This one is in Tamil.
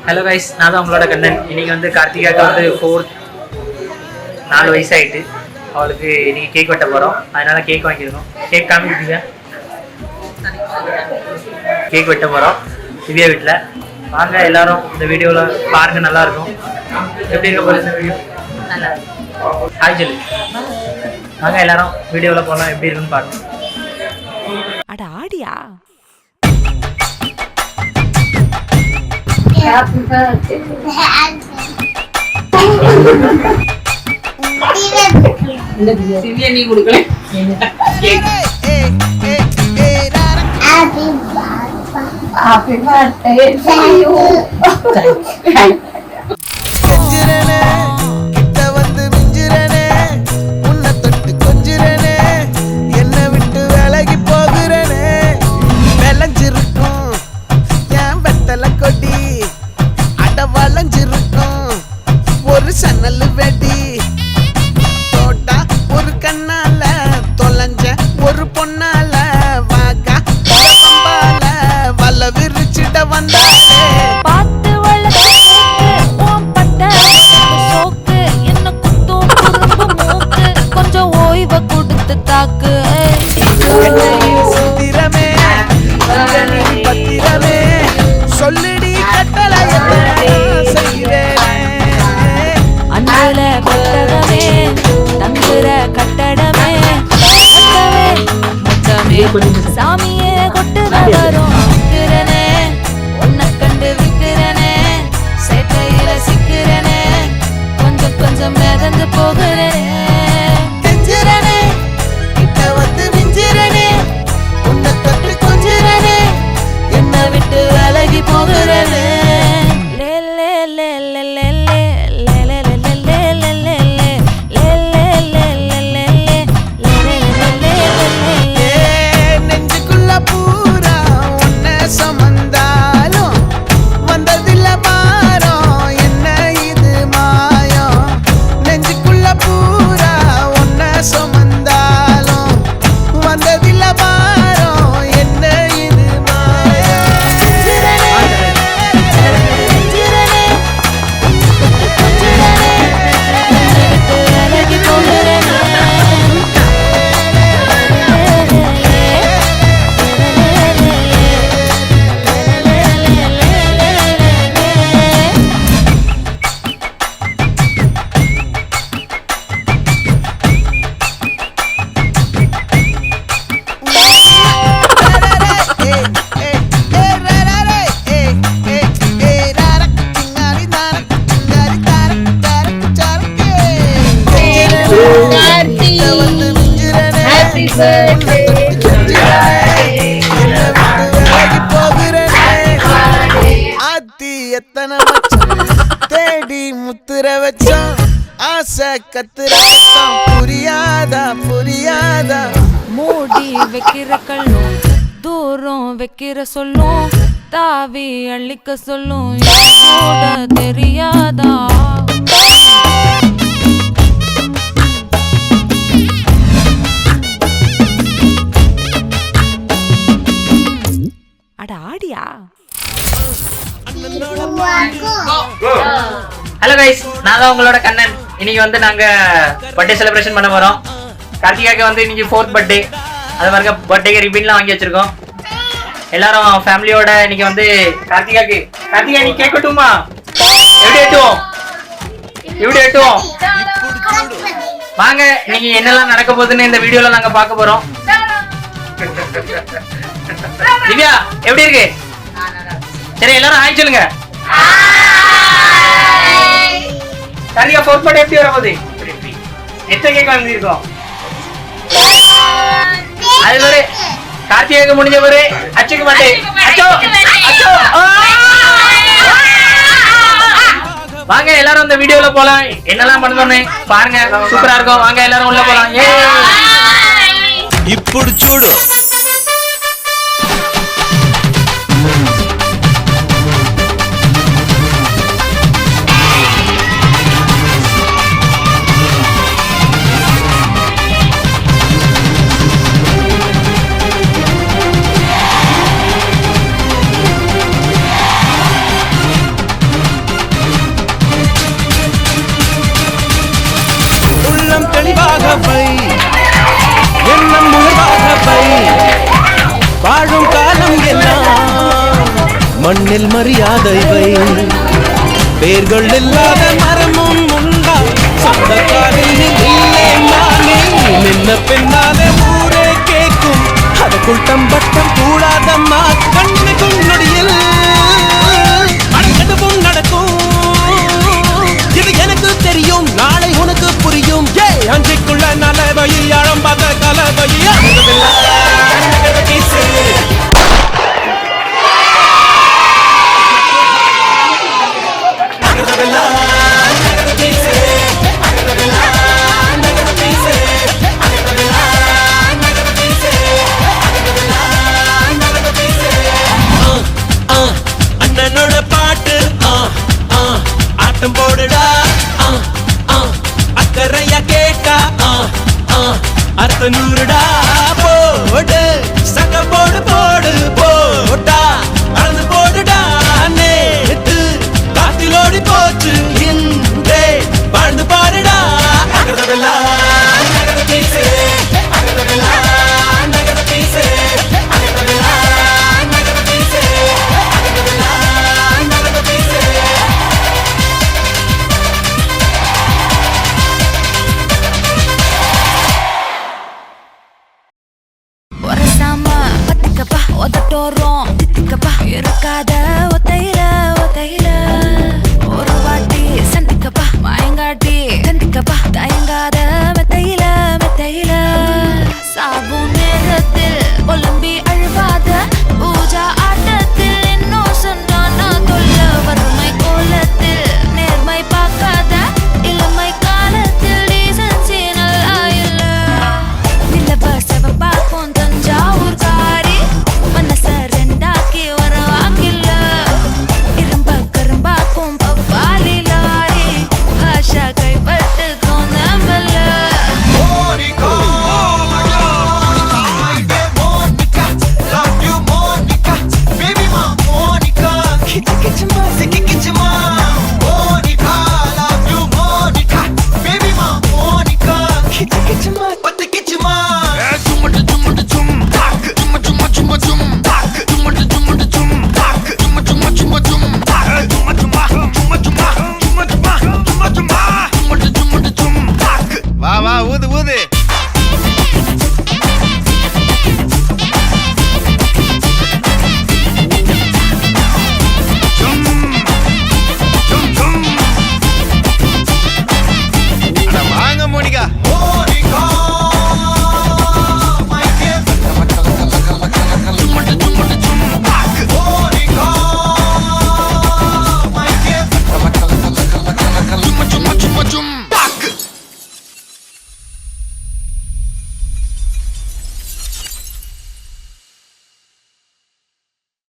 ஹலோ கைஸ், நான் தான் உங்களோட கண்ணன். இன்றைக்கி வந்து கார்த்திகாவுக்கு வந்து 4 வயசாகிட்டு அவளுக்கு இன்றைக்கி கேக் வெட்ட போகிறோம். அதனால் கேக் வாங்கியிருக்கோம். கேக் காமிக்கிட்டீங்க, கேக் வெட்ட போகிறோம் திவ்யா வீட்டில். வாங்க எல்லோரும் இந்த வீடியோவில் பாருங்கள், நல்லாயிருக்கும். எப்படி இருக்க போகிற இந்த வீடியோ? நல்லா ஹாய் சொல்லு. வாங்க எல்லோரும் வீடியோவில் போகலாம், எப்படி இருக்குன்னு பாருங்கள். அட ஆடியா Happy birthday. திவ்யா நீ கொடுக்கல. Happy birthday to you. கெஞ்சிரனே கிட்ட வந்து மிஞ்சிரனே உன்னை தொட்டு கொஞ்சிரனே என்னை விட்டு விலகி போகிறனே விளைஞ்சிருக்கும் என் வெத்தலை கொடி அட வளைஞ்சிருக்கும் ஒரு சன்னல் வெடி தோட்டா ஒரு கண்ணால தொலைஞ்ச ஒரு பொண்ணால வாகா பம்பால வல விரிச்சிட வந்தாலே பார்த்து சோக்கு என்ன குத்தும் குறும்பு மூக்கு கொஞ்சம் ஓய்வை கொடுத்து தாக்கு சுத்திரமே பத்திரமே சொல்லிடி கட்டளை செய்வேனே அன்புல கொட்டகமே தங்குற கட்டடமே மொத்தமே சாமியே கொட்டுத வரும் விக்கிறனே உன்னை கண்டு விக்கிறனே சேட்டையில சிக்கிறனே கொஞ்சம் கொஞ்சம் மிதந்து போகிறனே கெஞ்சிரனே கிட்ட வந்து மிஞ்சிரனே உன்னை தொட்டு கொஞ்சிரனே என்னை விட்டு விலகி போகிறனே லே லே லே லே லே லே லே லே லே லே லே லே லே லே லே லே லே நெஞ்சுக்குள்ள பூரா உன்னை சுமந்தாலும் வந்ததில்ல பாரம் என்ன இது மாயம் நெஞ்சுக்குள்ள பூரா உன்னை சுமந்தாலும் வந்ததில்ல பாரம் என்ன இது மாயம் Happy birthday. எத்தனை தேடி முத்துற வச்சோம் ஆசை கத்துற வச்சோம் புரியாதா புரியாதா மூடி வைக்கிற கல்லும் தூரம் வைக்கிற சொல்லும் தாவி அள்ளிக்க சொல்லும் கூட தெரியாதா அட ஆடியா ஹலோ கைஸ், நான் தான் உங்களோட கண்ணன். இன்னைக்கு வந்து நாங்கள் பர்த்டே செலிப்ரேஷன் பண்ண போகிறோம். கார்த்திகாவுக்கு வந்து இன்னைக்கு 4th பர்த்டே. அது மாதிரி பர்த்டேக்கு ரிப்பன்லாம் வாங்கி வச்சிருக்கோம். எல்லாரும் ஃபேமிலியோட இன்னைக்கு வந்து கார்த்திகா நீ கேக் வெட்டுமா? எப்படி வெட்டுவோம் வாங்க. இன்னைக்கு என்னெல்லாம் நடக்க போகுதுன்னு இந்த வீடியோல நாங்க பார்க்க போறோம். திவ்யா எப்படி இருக்கு? சரி எல்லாரும் ஹாய் சொல்லுங்க. கார்த்திகா 4th பர்த்டே எப்படி வர போகுது? எத்தனை கேக் வாங்கியிருக்கோம்? அது ஒரு கார்த்திகாவுக்கு முடிஞ்ச ஒரு அச்சுக்கு மாட்டேன். வாங்க எல்லாரும் இந்த வீடியோல போலாம். என்னெல்லாம் பண்ணணும்னு பாருங்க, சூப்பரா இருக்கும். வாங்க எல்லாரும் உள்ள போலாம். ఇప్పుడు చూడు மண்ணில் மரியாதை வை வேர்கள் இல்லாத மரமும் உண்டா சொந்தக்காரில் நில்லே மானே நின்ன பின்னாலே ஊரே கேட்கும் அதுக்குள் தம்பட்டம் கூடாதம்மா கண்ணுக்கும் நொடியில் அடங்கதுவும் நடக்கும் இது எனக்கு தெரியும் நாளை உனக்கு புரியும் அஞ்சுக்குள்ள நலவை அழம்பாத கலவை அண்ணனோட பாட்டு ஆட்டம் போடுடா அக்கறையா கேட்டா அர்த்த நூறுடா